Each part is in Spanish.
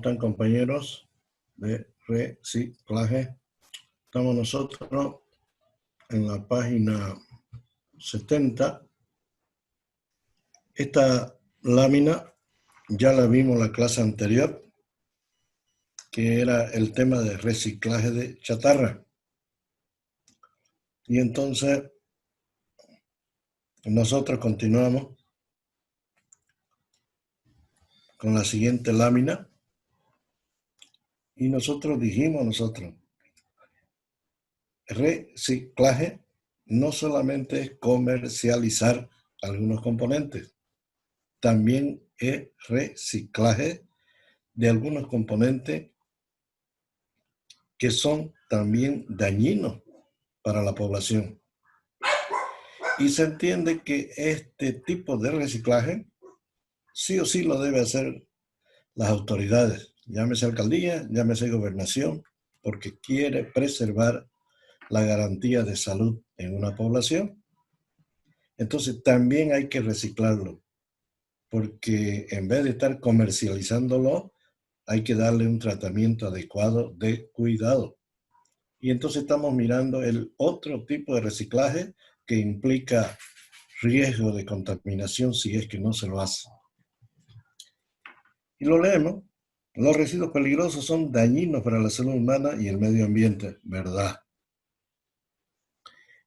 están, compañeros de reciclaje? Estamos nosotros en la página 70. Esta lámina ya la vimos la clase anterior, que era el tema de reciclaje de chatarra. Y entonces nosotros continuamos con la siguiente lámina. Y nosotros dijimos, reciclaje no solamente es comercializar algunos componentes, también es reciclaje de algunos componentes que son también dañinos para la población. Y se entiende que este tipo de reciclaje sí o sí lo debe hacer las autoridades, llámese alcaldía, llámese gobernación, porque quiere preservar la garantía de salud en una población. Entonces también hay que reciclarlo, porque en vez de estar comercializándolo, hay que darle un tratamiento adecuado de cuidado. Y entonces estamos mirando el otro tipo de reciclaje que implica riesgo de contaminación si es que no se lo hace. Y lo leemos. Los residuos peligrosos son dañinos para la salud humana y el medio ambiente, ¿verdad?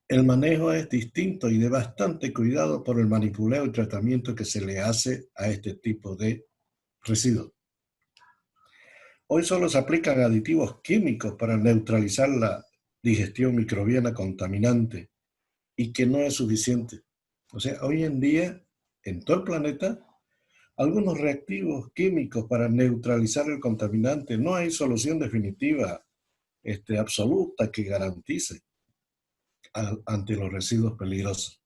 El manejo es distinto y de bastante cuidado por el manipuleo y tratamiento que se le hace a este tipo de residuos. Hoy solo se aplican aditivos químicos para neutralizar la digestión microbiana contaminante y que no es suficiente. O sea, hoy en día, en todo el planeta, algunos reactivos químicos para neutralizar el contaminante, no hay solución definitiva, absoluta que garantice ante los residuos peligrosos.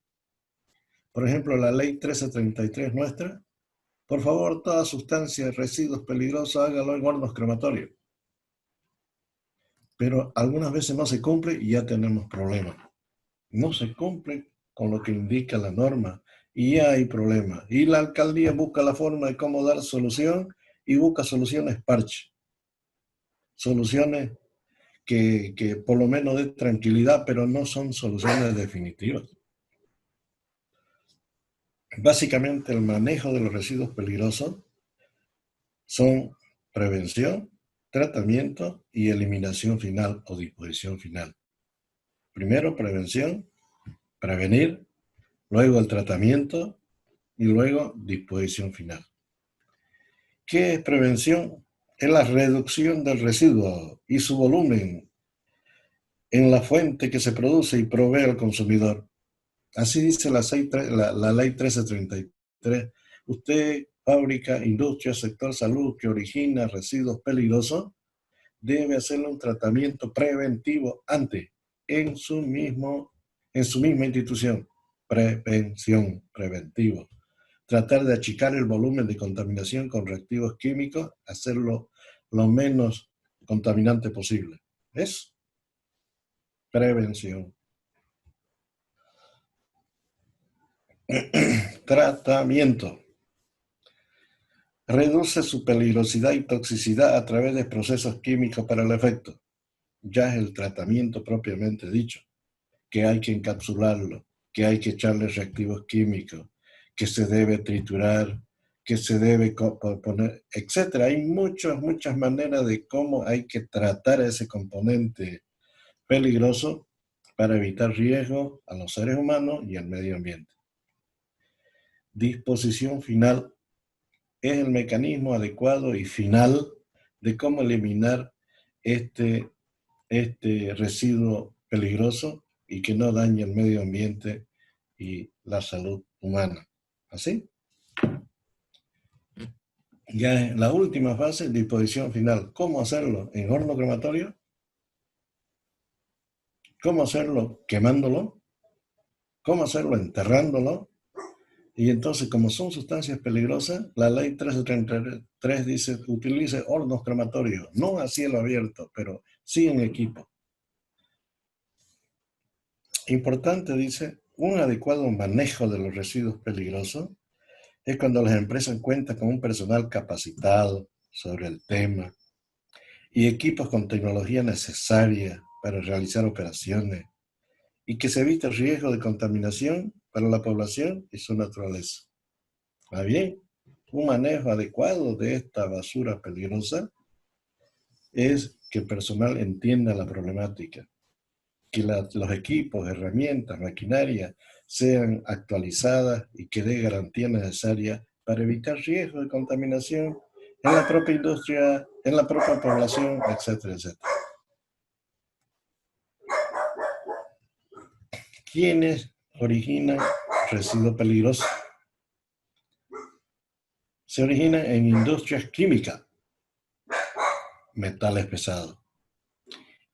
Por ejemplo, la ley 1333 nuestra, por favor, toda sustancia, residuos peligrosos, hágalo en hornos crematorios. Pero algunas veces no se cumple y ya tenemos problemas. No se cumple con lo que indica la norma y ya hay problemas. Y la alcaldía busca la forma de cómo dar solución y busca soluciones parche. Soluciones que por lo menos den tranquilidad, pero no son soluciones definitivas. Básicamente el manejo de los residuos peligrosos son prevención, tratamiento y eliminación final o disposición final. Primero prevención, prevenir, luego el tratamiento y luego disposición final. ¿Qué es prevención? Es la reducción del residuo y su volumen en la fuente que se produce y provee al consumidor. Así dice la ley 1333. Usted, fábrica, industria, sector salud que origina residuos peligrosos, debe hacerle un tratamiento preventivo antes, en su misma institución. Prevención, preventivo. Tratar de achicar el volumen de contaminación con reactivos químicos, hacerlo lo menos contaminante posible. ¿Es? Prevención. Tratamiento. Reduce su peligrosidad y toxicidad a través de procesos químicos para el efecto. Ya es el tratamiento propiamente dicho, que hay que encapsularlo, que hay que echarle reactivos químicos, que se debe triturar, que se debe poner, etc. Hay muchas maneras de cómo hay que tratar a ese componente peligroso para evitar riesgos a los seres humanos y al medio ambiente. Disposición final es el mecanismo adecuado y final de cómo eliminar este residuo peligroso y que no dañe el medio ambiente y la salud humana. ¿Así? Ya en la última fase, disposición final. ¿Cómo hacerlo? ¿En horno crematorio? ¿Cómo hacerlo? ¿Quemándolo? ¿Cómo hacerlo? ¿Enterrándolo? Y entonces, como son sustancias peligrosas, la ley 1333 dice, utilice hornos crematorios, no a cielo abierto, pero sí en equipo. Importante, dice, un adecuado manejo de los residuos peligrosos es cuando las empresas cuentan con un personal capacitado, sobre el tema y equipos con tecnología necesaria para realizar operaciones y que se evite el riesgo de contaminación para la población y su naturaleza. Más bien, un manejo adecuado de esta basura peligrosa es que el personal entienda la problemática, que los equipos, herramientas, maquinaria sean actualizadas y que dé garantía necesaria para evitar riesgos de contaminación en la propia industria, en la propia población, etcétera, etcétera. ¿Quiénes originan residuos peligrosos? Se originan en industrias químicas, metales pesados,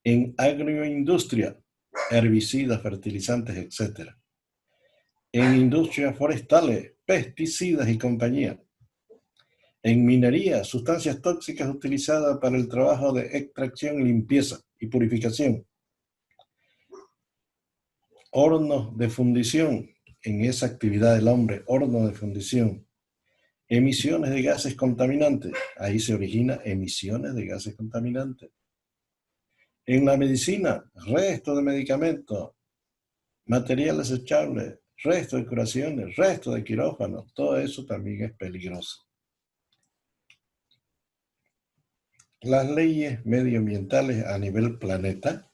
en agroindustria, herbicidas, fertilizantes, etc. En industrias forestales, pesticidas y compañía. En minería, sustancias tóxicas utilizadas para el trabajo de extracción, limpieza y purificación. Hornos de fundición, en esa actividad del hombre, horno de fundición. Emisiones de gases contaminantes, ahí se origina emisiones de gases contaminantes. En la medicina, restos de medicamentos, materiales desechables, restos de curaciones, restos de quirófanos, todo eso también es peligroso. Las leyes medioambientales a nivel planeta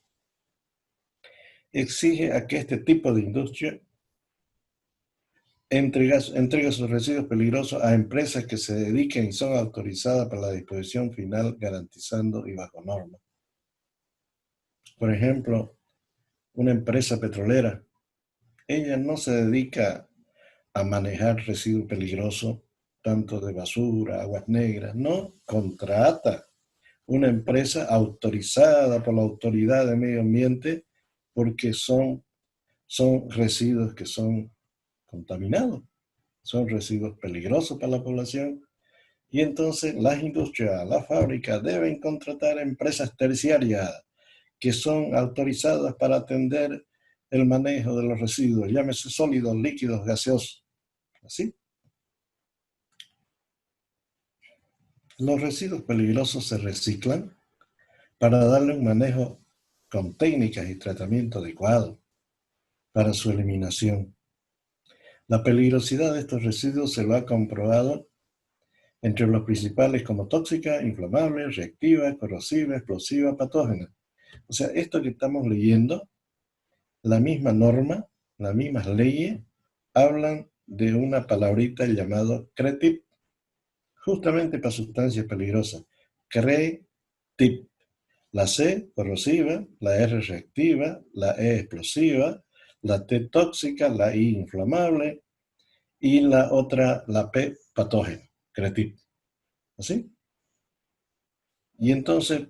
exigen a que este tipo de industria entrega sus residuos peligrosos a empresas que se dediquen y son autorizadas para la disposición final, garantizando y bajo normas. Por ejemplo, una empresa petrolera, ella no se dedica a manejar residuos peligrosos, tanto de basura, aguas negras, no, contrata una empresa autorizada por la Autoridad de Medio Ambiente porque son residuos que son contaminados, son residuos peligrosos para la población y entonces las industrias, las fábricas deben contratar empresas terciarias que son autorizadas para atender el manejo de los residuos, llámese sólidos, líquidos, gaseosos. ¿Así? Los residuos peligrosos se reciclan para darle un manejo con técnicas y tratamiento adecuado para su eliminación. La peligrosidad de estos residuos se lo ha comprobado entre los principales como tóxica, inflamable, reactiva, corrosiva, explosiva, patógena. O sea, esto que estamos leyendo, la misma norma, las mismas leyes, hablan de una palabrita llamada CRETIP, justamente para sustancias peligrosas. CRETIP. La C, corrosiva, la R, reactiva, la E, explosiva, la T, tóxica, la I, inflamable, y la otra, la P, patógena, CRETIP. ¿Así? Y entonces,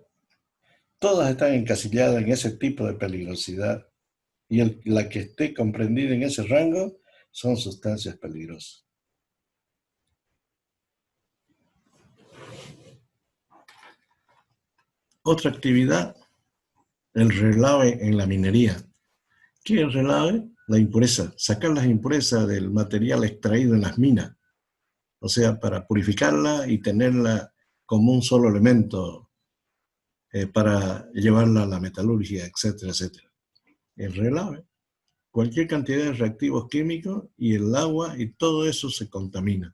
todas están encasilladas en ese tipo de peligrosidad, y la que esté comprendida en ese rango son sustancias peligrosas. Otra actividad, el relave en la minería. ¿Qué es el relave? La impureza, sacar las impurezas del material extraído en las minas, o sea, para purificarla y tenerla como un solo elemento para llevarla a la metalurgia, etcétera, etcétera. El relave, cualquier cantidad de reactivos químicos y el agua y todo eso se contamina.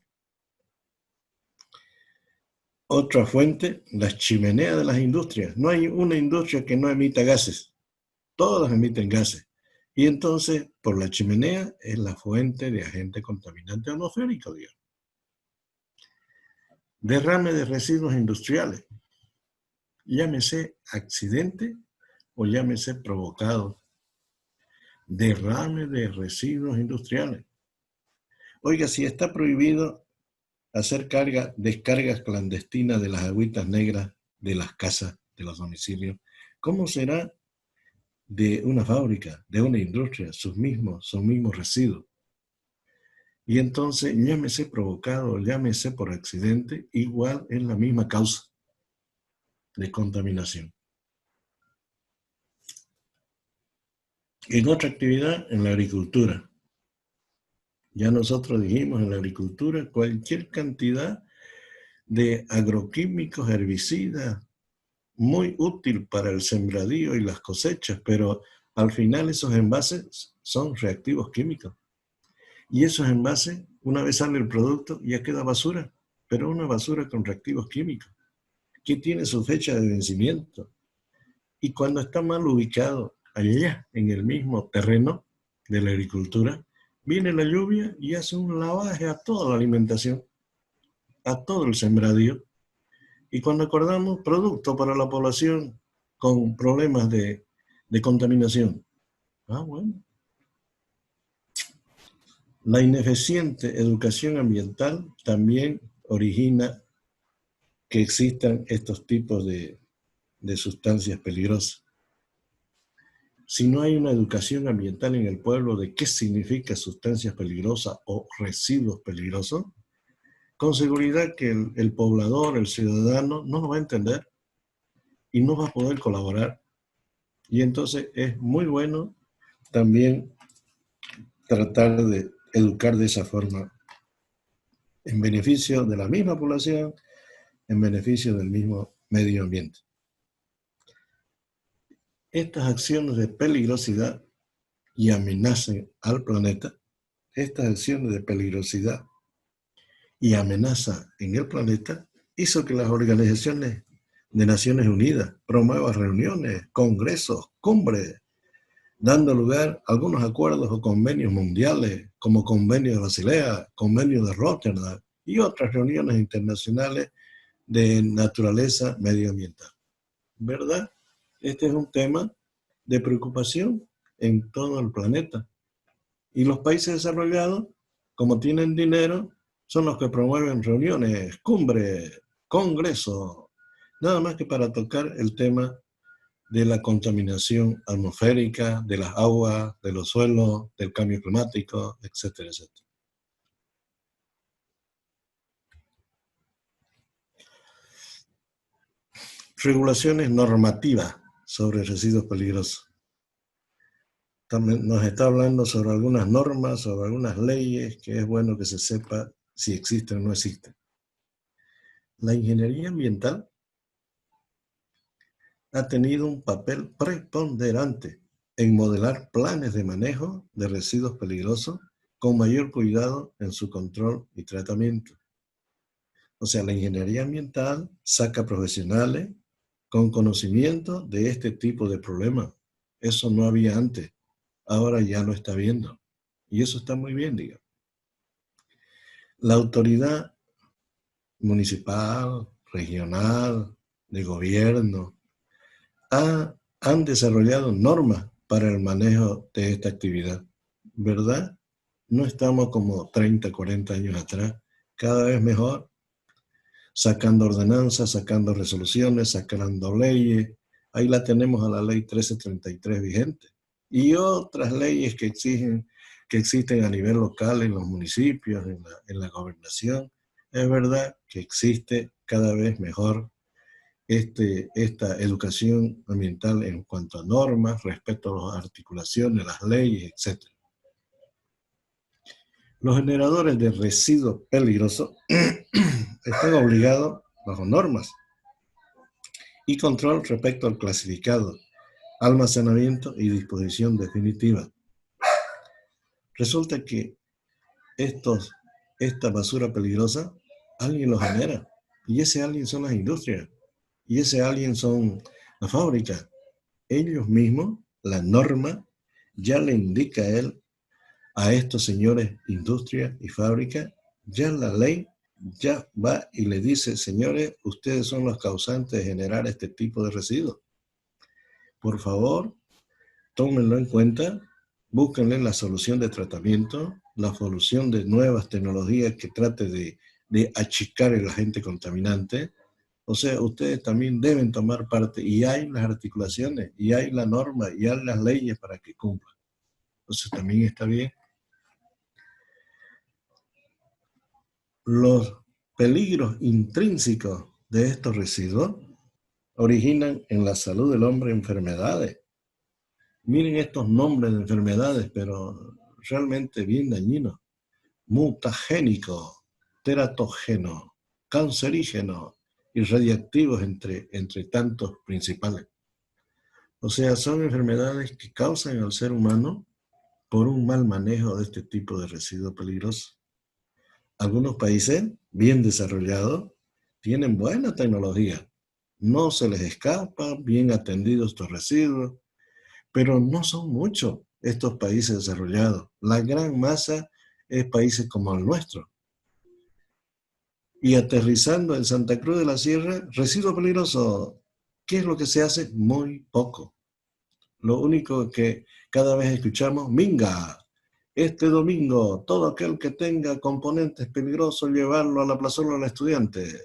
Otra fuente, las chimeneas de las industrias. No hay una industria que no emita gases, todas emiten gases. Y entonces, por la chimenea es la fuente de agente contaminante atmosférico, digamos. Derrame de residuos industriales, llámese accidente o llámese provocado. Derrame de residuos industriales. Oiga, si está prohibido hacer descargas clandestinas de las agüitas negras de las casas, de los domicilios, ¿cómo será de una fábrica, de una industria, sus mismos residuos? Y entonces, llámese provocado, llámese por accidente, igual es la misma causa de contaminación. En otra actividad, en la agricultura. Ya nosotros dijimos en la agricultura, cualquier cantidad de agroquímicos, herbicidas, muy útil para el sembradío y las cosechas, pero al final esos envases son reactivos químicos. Y esos envases, una vez sale el producto, ya queda basura, pero una basura con reactivos químicos, que tiene su fecha de vencimiento. Y cuando está mal ubicado allá, en el mismo terreno de la agricultura, viene la lluvia y hace un lavaje a toda la alimentación, a todo el sembradío. Y cuando acordamos, producto para la población con problemas de contaminación. Ah, bueno. La ineficiente educación ambiental también origina que existan estos tipos de sustancias peligrosas. Si no hay una educación ambiental en el pueblo de qué significa sustancias peligrosas o residuos peligrosos, con seguridad que el poblador, el ciudadano, no lo va a entender y no va a poder colaborar. Y entonces es muy bueno también tratar de educar de esa forma, en beneficio de la misma población, en beneficio del mismo medio ambiente. Estas acciones de peligrosidad y amenaza al planeta, estas acciones de peligrosidad y amenaza en el planeta, hizo que las organizaciones de Naciones Unidas promuevan reuniones, congresos, cumbres, dando lugar a algunos acuerdos o convenios mundiales, como Convenio de Basilea, Convenio de Rotterdam y otras reuniones internacionales de naturaleza medioambiental. ¿Verdad? Este es un tema de preocupación en todo el planeta. Y los países desarrollados, como tienen dinero, son los que promueven reuniones, cumbres, congresos, nada más que para tocar el tema de la contaminación atmosférica, de las aguas, de los suelos, del cambio climático, etcétera, etcétera. Regulaciones normativas sobre residuos peligrosos. También nos está hablando sobre algunas normas, sobre algunas leyes, que es bueno que se sepa si existen o no existen. La ingeniería ambiental ha tenido un papel preponderante en modelar planes de manejo de residuos peligrosos con mayor cuidado en su control y tratamiento. O sea, la ingeniería ambiental saca profesionales con conocimiento de este tipo de problemas. Eso no había antes, ahora ya lo está viendo. Y eso está muy bien, digamos. La autoridad municipal, regional, de gobierno, han desarrollado normas para el manejo de esta actividad, ¿verdad? No estamos como 30, 40 años atrás, cada vez mejor, sacando ordenanzas, sacando resoluciones, sacando leyes. Ahí la tenemos a la ley 1333 vigente. Y otras leyes que existen a nivel local en los municipios, en la gobernación. Es verdad que existe cada vez mejor esta educación ambiental en cuanto a normas, respecto a las articulaciones, las leyes, etc. Los generadores de residuos peligrosos están obligados bajo normas y control respecto al clasificado, almacenamiento y disposición definitiva. Resulta que esta basura peligrosa, alguien lo genera, y ese alguien son las industrias, y ese alguien son las fábricas. Ellos mismos, la norma, ya le indica a estos señores industria y fábrica, ya la ley ya va y le dice, señores, ustedes son los causantes de generar este tipo de residuos. Por favor, tómenlo en cuenta, búsquenle la solución de tratamiento, la solución de nuevas tecnologías que trate de achicar el agente contaminante. O sea, ustedes también deben tomar parte y hay las articulaciones, y hay la norma, y hay las leyes para que cumplan. Entonces también está bien. Los peligros intrínsecos de estos residuos originan en la salud del hombre enfermedades. Miren estos nombres de enfermedades, pero realmente bien dañinos. Mutagénico, teratogeno, cancerígenos y radiactivos entre tantos principales. O sea, son enfermedades que causan al ser humano por un mal manejo de este tipo de residuos peligrosos. Algunos países bien desarrollados tienen buena tecnología. No se les escapa, bien atendidos estos residuos, pero no son muchos estos países desarrollados. La gran masa es países como el nuestro. Y aterrizando en Santa Cruz de la Sierra, residuos peligrosos, ¿qué es lo que se hace? Muy poco. Lo único que cada vez escuchamos, minga, este domingo, todo aquel que tenga componentes peligrosos, llevarlo a la plazuela del estudiante,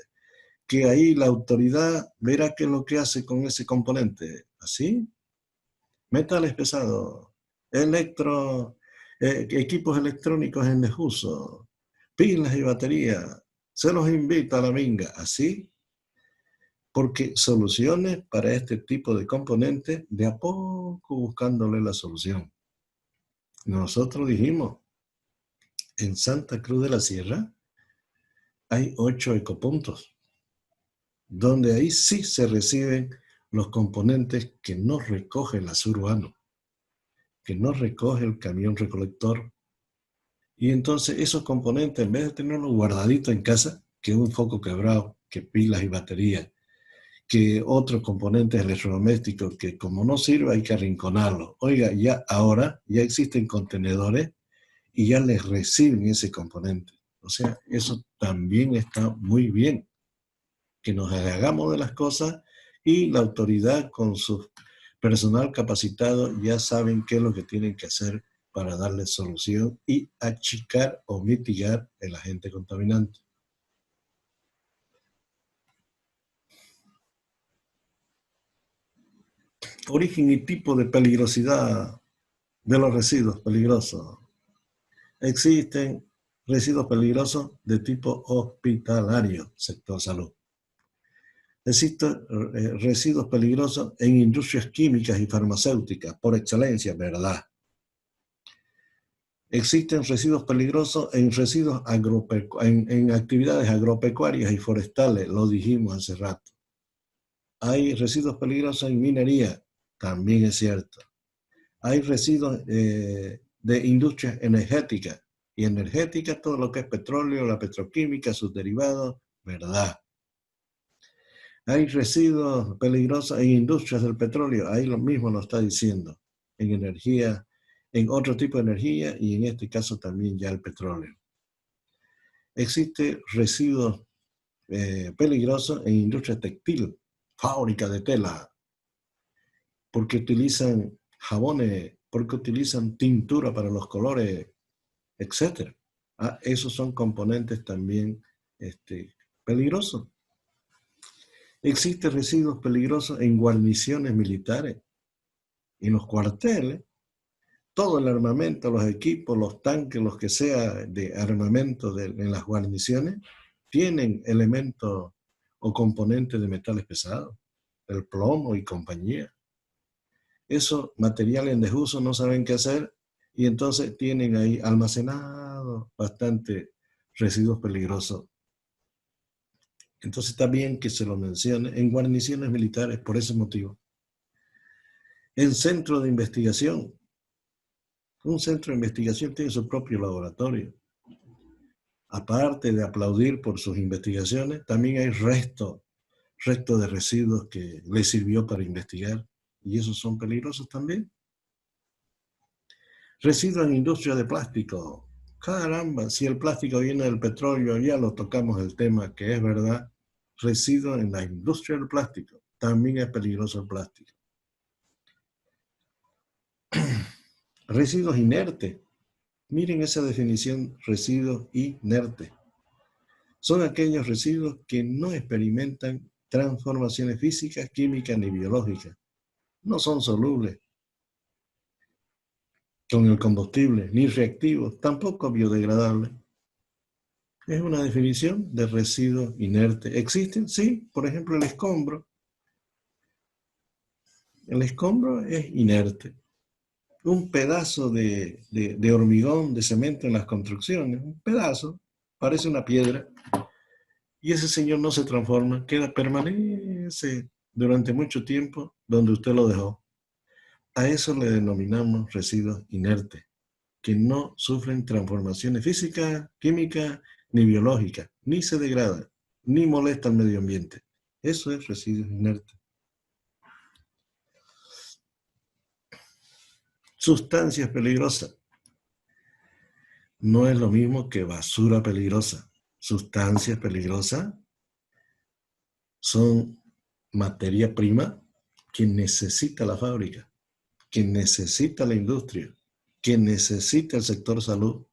que ahí la autoridad verá qué es lo que hace con ese componente. ¿Así? Metales pesados, equipos electrónicos en desuso, pilas y baterías. Se los invita a la minga. ¿Así? Porque soluciones para este tipo de componentes, de a poco buscándole la solución. Nosotros dijimos, en Santa Cruz de la Sierra hay 8 ecopuntos, donde ahí sí se reciben los componentes que no recoge el ASUR urbano, que no recoge el camión recolector. Y entonces esos componentes, en vez de tenerlos guardaditos en casa, que un foco quebrado, que pilas y baterías, que otros componentes electrodomésticos que como no sirve hay que arrinconarlos. Oiga, ya ahora ya existen contenedores y ya les reciben ese componente. O sea, eso también está muy bien, que nos hagamos de las cosas y la autoridad con su personal capacitado ya saben qué es lo que tienen que hacer para darle solución y achicar o mitigar el agente contaminante. Origen y tipo de peligrosidad de los residuos peligrosos. Existen residuos peligrosos de tipo hospitalario, sector salud. Existen residuos peligrosos en industrias químicas y farmacéuticas, por excelencia, ¿verdad? Existen residuos peligrosos en actividades agropecuarias y forestales, lo dijimos hace rato. Hay residuos peligrosos en minería, también es cierto. Hay residuos de industrias energéticas, y energética todo lo que es petróleo, la petroquímica, sus derivados, ¿verdad? Hay residuos peligrosos en industrias del petróleo, ahí lo mismo lo está diciendo, en energía, en otro tipo de energía y en este caso también ya el petróleo. Existe residuos peligrosos en industria textil, fábrica de tela, porque utilizan jabones, porque utilizan tintura para los colores, etc. Esos son componentes también peligrosos. Existen residuos peligrosos en guarniciones militares, en los cuarteles. Todo el armamento, los equipos, los tanques, los que sea de armamento en las guarniciones, tienen elementos o componentes de metales pesados, el plomo y compañía. Esos materiales en desuso no saben qué hacer y entonces tienen ahí almacenados bastante residuos peligrosos. Entonces está bien que se lo mencione en guarniciones militares por ese motivo. En centros de investigación. Un centro de investigación tiene su propio laboratorio. Aparte de aplaudir por sus investigaciones, también hay resto de residuos que les sirvió para investigar y esos son peligrosos también. Residuos en industria de plástico. Caramba, si el plástico viene del petróleo, ya lo tocamos el tema, que es verdad. Residuos en la industria del plástico. También es peligroso el plástico. Residuos inertes. Miren esa definición, residuos inertes. Son aquellos residuos que no experimentan transformaciones físicas, químicas ni biológicas. No son solubles con el combustible, ni reactivos, tampoco biodegradables. Es una definición de residuos inertes. ¿Existen? Sí, por ejemplo el escombro. El escombro es inerte. Un pedazo de hormigón, de cemento en las construcciones, un pedazo, parece una piedra, Y ese señor no se transforma, permanece durante mucho tiempo donde usted lo dejó. A eso le denominamos residuos inertes, que no sufren transformaciones físicas, químicas, ni biológicas, ni se degradan, ni molesta al medio ambiente. Eso es residuos inertes. Sustancias peligrosas. No es lo mismo que basura peligrosa. Sustancias peligrosas son materia prima que necesita la fábrica, que necesita la industria, que necesita el sector salud.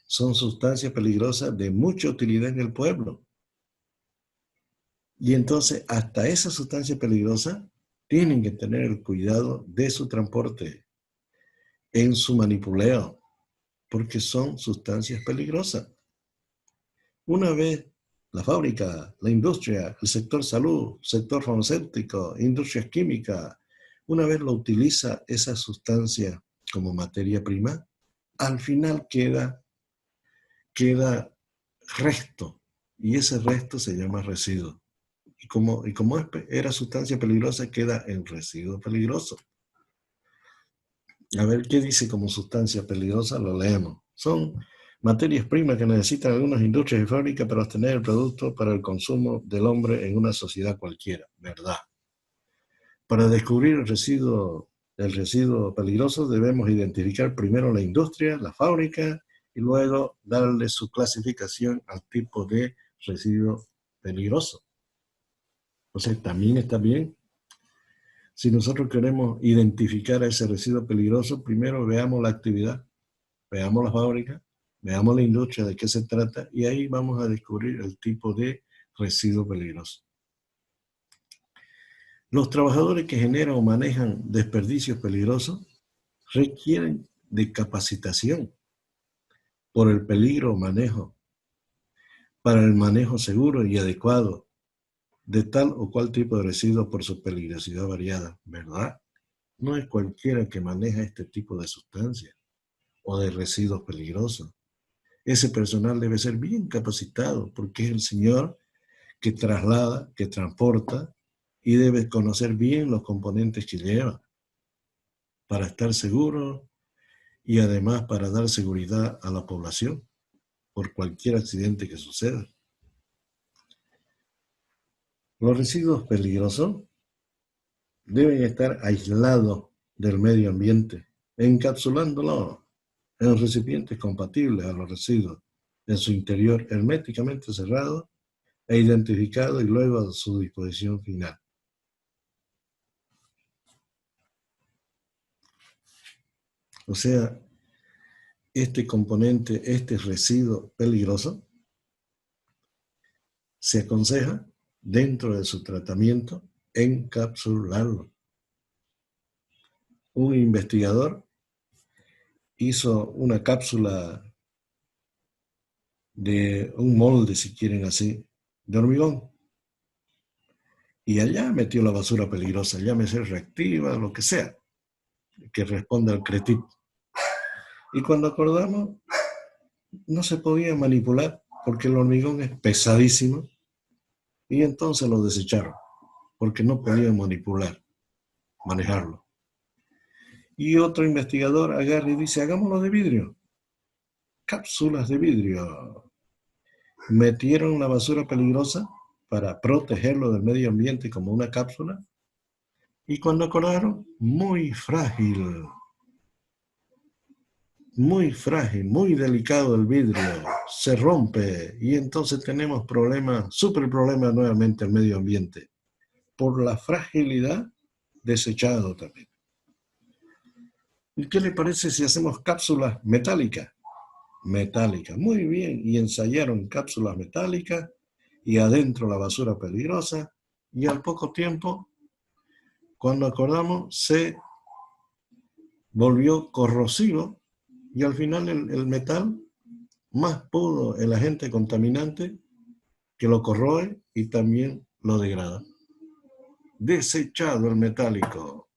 Son sustancias peligrosas de mucha utilidad en el pueblo. Y entonces, hasta esas sustancias peligrosas tienen que tener el cuidado de su transporte, en su manipuleo, porque son sustancias peligrosas. Una vez la fábrica, la industria, el sector salud, sector farmacéutico, industrias químicas, una vez lo utiliza esa sustancia como materia prima, al final queda resto, y ese resto se llama residuo. Y como era sustancia peligrosa, queda en residuo peligroso. A ver qué dice como sustancia peligrosa, lo leemos. Son materias primas que necesitan algunas industrias y fábricas para obtener el producto para el consumo del hombre en una sociedad cualquiera, ¿verdad? Para descubrir el residuo peligroso debemos identificar primero la industria, la fábrica, y luego darle su clasificación al tipo de residuo peligroso. Entonces, también está bien. Si nosotros queremos identificar a ese residuo peligroso, primero veamos la actividad, veamos la fábrica, veamos la industria, de qué se trata, y ahí vamos a descubrir el tipo de residuo peligroso. Los trabajadores que generan o manejan desperdicios peligrosos requieren de capacitación por el peligro o manejo, para el manejo seguro y adecuado de tal o cual tipo de residuos por su peligrosidad variada, ¿verdad? No es cualquiera que maneja este tipo de sustancias o de residuos peligrosos. Ese personal debe ser bien capacitado porque es el señor que traslada, que transporta y debe conocer bien los componentes que lleva para estar seguro y además para dar seguridad a la población por cualquier accidente que suceda. Los residuos peligrosos deben estar aislados del medio ambiente, encapsulándolos en recipientes compatibles a los residuos, en su interior herméticamente cerrado e identificado y luego a su disposición final. O sea, este componente, este residuo peligroso, se aconseja dentro de su tratamiento encapsularlo. Un investigador hizo una cápsula de un molde, si quieren así, de hormigón. Y allá metió la basura peligrosa, llámese reactiva, lo que sea, que responda al CRETIP. Y cuando acordamos, no se podía manipular porque el hormigón es pesadísimo y entonces lo desecharon porque no podían manejarlo. Y otro investigador agarra y dice, hagámoslo de vidrio, cápsulas de vidrio. Metieron la basura peligrosa para protegerlo del medio ambiente como una cápsula y cuando acordaron, muy frágil, muy delicado el vidrio, se rompe y entonces tenemos súper problemas nuevamente al medio ambiente. Por la fragilidad, desechado también. ¿Y qué le parece si hacemos cápsulas metálicas? Metálicas, muy bien, y ensayaron cápsulas metálicas y adentro la basura peligrosa y al poco tiempo, cuando acordamos, se volvió corrosivo y al final el metal más pudo el agente contaminante que lo corroe y también lo degrada. Desechado el metálico.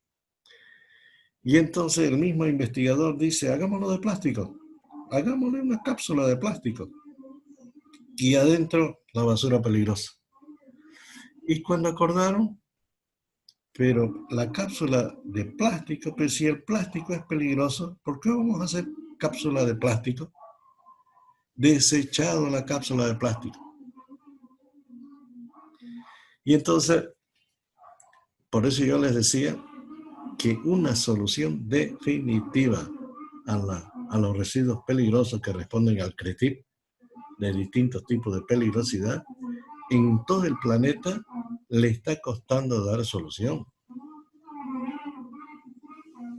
Y entonces el mismo investigador dice, hagámoslo de plástico, hagámosle una cápsula de plástico. Y adentro la basura peligrosa. Y cuando acordaron, pero la cápsula de plástico, pero si el plástico es peligroso, ¿por qué vamos a hacer cápsula de plástico? Desechado la cápsula de plástico. Y entonces, por eso yo les decía que una solución definitiva a los residuos peligrosos que responden al CRETIP de distintos tipos de peligrosidad, en todo el planeta le está costando dar solución.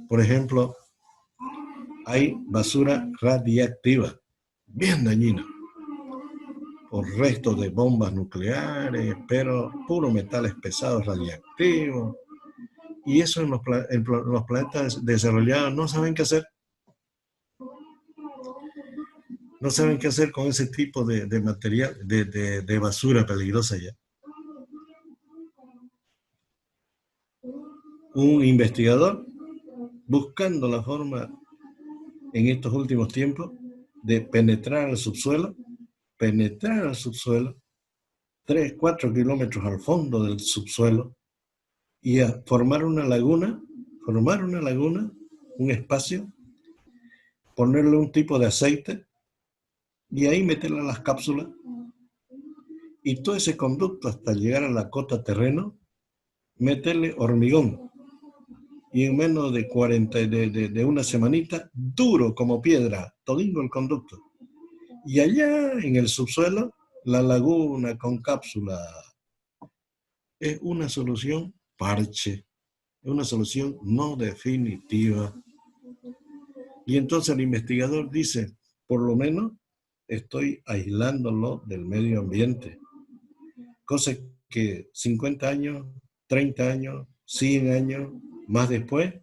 Por ejemplo, hay basura radiactiva, bien dañina, por restos de bombas nucleares, pero puros metales pesados radiactivos. Y eso en los planetas desarrollados no saben qué hacer. No saben qué hacer con ese tipo de material, de basura peligrosa ya. Un investigador buscando la forma en estos últimos tiempos de penetrar al subsuelo, 3, 4 kilómetros al fondo del subsuelo y a formar una laguna, un espacio, ponerle un tipo de aceite y ahí meterle las cápsulas y todo ese conducto hasta llegar a la cota terreno, meterle hormigón y en menos de 40, de una semanita, duro como piedra, todingo el conducto. Y allá en el subsuelo, la laguna con cápsula. Es una solución parche, es una solución no definitiva. Y entonces el investigador dice, por lo menos estoy aislándolo del medio ambiente. Cosa que 50 años, 30 años, 100 años más después,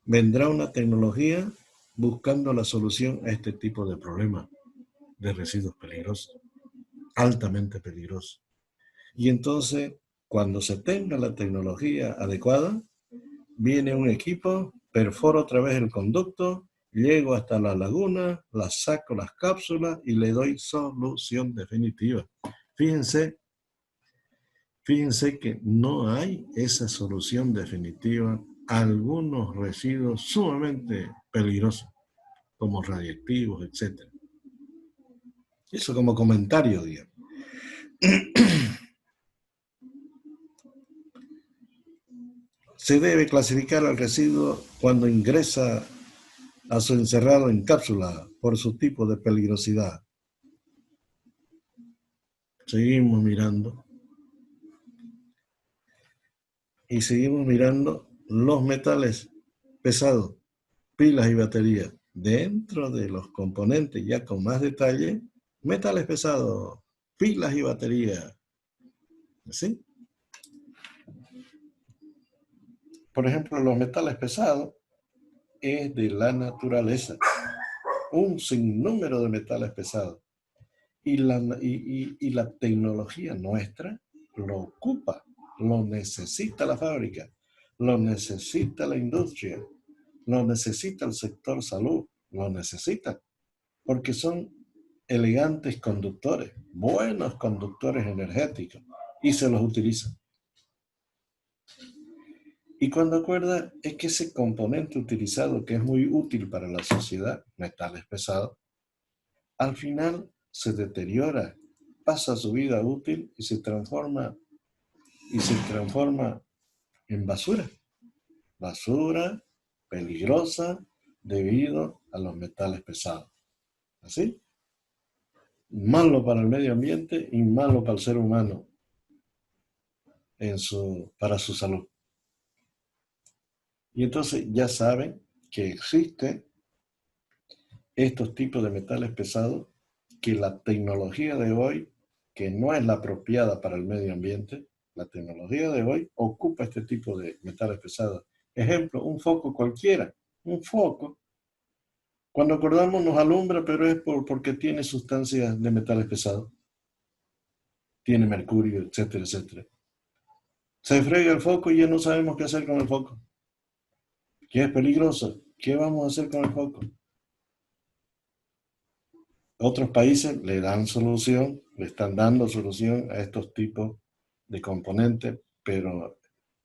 vendrá una tecnología buscando la solución a este tipo de problemas de residuos peligrosos, altamente peligrosos. Y entonces, cuando se tenga la tecnología adecuada, viene un equipo, perforo otra vez el conducto, llego hasta la laguna, las saco las cápsulas y le doy solución definitiva. Fíjense que no hay esa solución definitiva a algunos residuos sumamente peligrosos, como radiactivos, etc. Eso como comentario, digamos. Se debe clasificar al residuo cuando ingresa a su encerrado en cápsula por su tipo de peligrosidad. Seguimos mirando. Y seguimos mirando los metales pesados, pilas y baterías. Dentro de los componentes, ya con más detalle, metales pesados, pilas y baterías. ¿Sí? Por ejemplo, los metales pesados es de la naturaleza. Un sinnúmero de metales pesados. Y la tecnología nuestra lo ocupa, lo necesita la fábrica, lo necesita la industria, lo necesita el sector salud, lo necesita, porque son elegantes conductores, buenos conductores energéticos, y se los utilizan. Y cuando acuerda es que ese componente utilizado, que es muy útil para la sociedad, metales pesados, al final se deteriora, pasa su vida útil y se transforma en basura. Basura peligrosa debido a los metales pesados. ¿Así? Malo para el medio ambiente y malo para el ser humano para su salud. Y entonces ya saben que existen estos tipos de metales pesados, que la tecnología de hoy, que no es la apropiada para el medio ambiente, la tecnología de hoy ocupa este tipo de metales pesados. Ejemplo, un foco cualquiera, un foco. Cuando acordamos nos alumbra, pero es porque tiene sustancias de metales pesados. Tiene mercurio, etcétera, etcétera. Se frega el foco y ya no sabemos qué hacer con el foco. Que es peligroso. ¿Qué vamos a hacer con el foco? Otros países le dan solución, le están dando solución a estos tipos de componentes, pero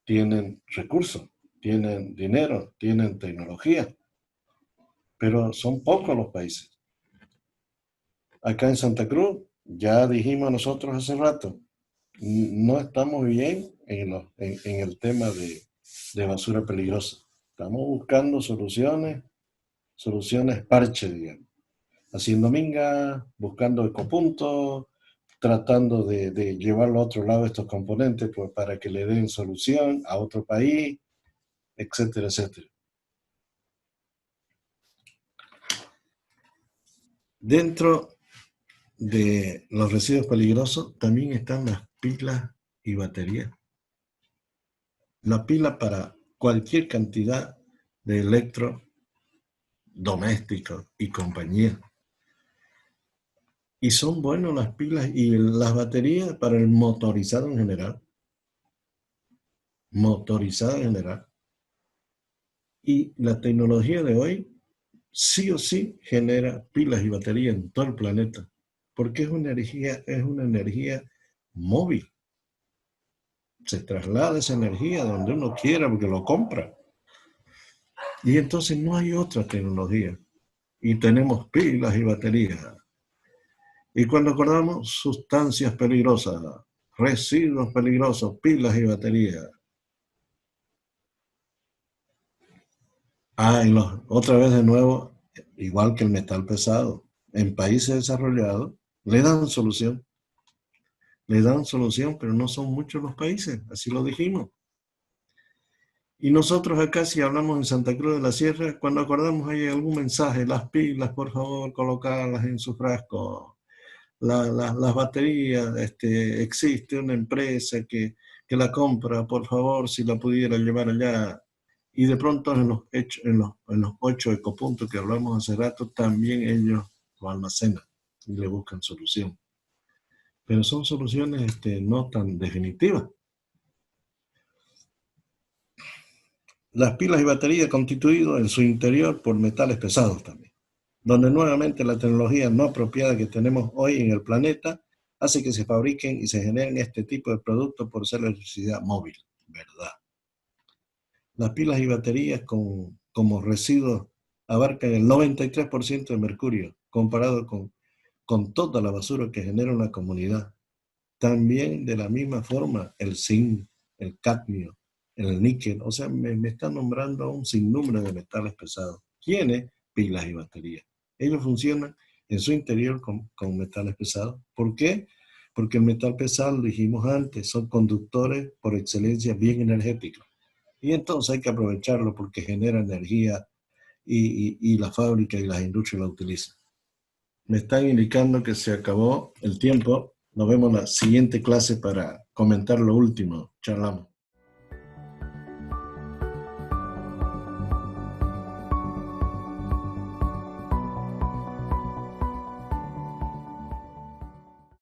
tienen recursos, tienen dinero, tienen tecnología, pero son pocos los países. Acá en Santa Cruz, ya dijimos nosotros hace rato, no estamos bien en el tema de basura peligrosa. Estamos buscando soluciones parche, digamos. Haciendo minga, buscando ecopuntos, tratando de llevarlo a otro lado estos componentes pues, para que le den solución a otro país, etcétera, etcétera. Dentro de los residuos peligrosos también están las pilas y baterías. La pila para cualquier cantidad de electrodomésticos y compañía. Y son buenos las pilas y las baterías para el motorizado en general. Motorizado en general. Y la tecnología de hoy sí o sí genera pilas y baterías en todo el planeta. Porque es una energía móvil. Se traslada esa energía donde uno quiera porque lo compra. Y entonces no hay otra tecnología. Y tenemos pilas y baterías. Y cuando acordamos sustancias peligrosas, residuos peligrosos, pilas y baterías. Otra vez de nuevo, igual que el metal pesado, en países desarrollados le dan solución, pero no son muchos los países, así lo dijimos. Y nosotros acá, si hablamos en Santa Cruz de la Sierra, cuando acordamos hay algún mensaje, las pilas, por favor, colocarlas en su frasco. Las baterías, existe una empresa que la compra, por favor, si la pudiera llevar allá. Y de pronto en los 8 ecopuntos que hablamos hace rato, también ellos lo almacenan y le buscan solución. Pero son soluciones no tan definitivas. Las pilas y baterías constituidas en su interior por metales pesados también, donde nuevamente la tecnología no apropiada que tenemos hoy en el planeta hace que se fabriquen y se generen este tipo de productos por ser electricidad móvil, ¿verdad? Las pilas y baterías como residuos abarcan el 93% de mercurio, comparado con toda la basura que genera una comunidad. También de la misma forma el zinc, el cadmio, el níquel, o sea, me están nombrando un sinnúmero de metales pesados. Tiene pilas y baterías. Ellos funcionan en su interior con metales pesados. ¿Por qué? Porque el metal pesado, dijimos antes, son conductores por excelencia bien energéticos. Y entonces hay que aprovecharlo porque genera energía y la fábrica y las industrias la utilizan. Me están indicando que se acabó el tiempo. Nos vemos en la siguiente clase para comentar lo último. Charlamos.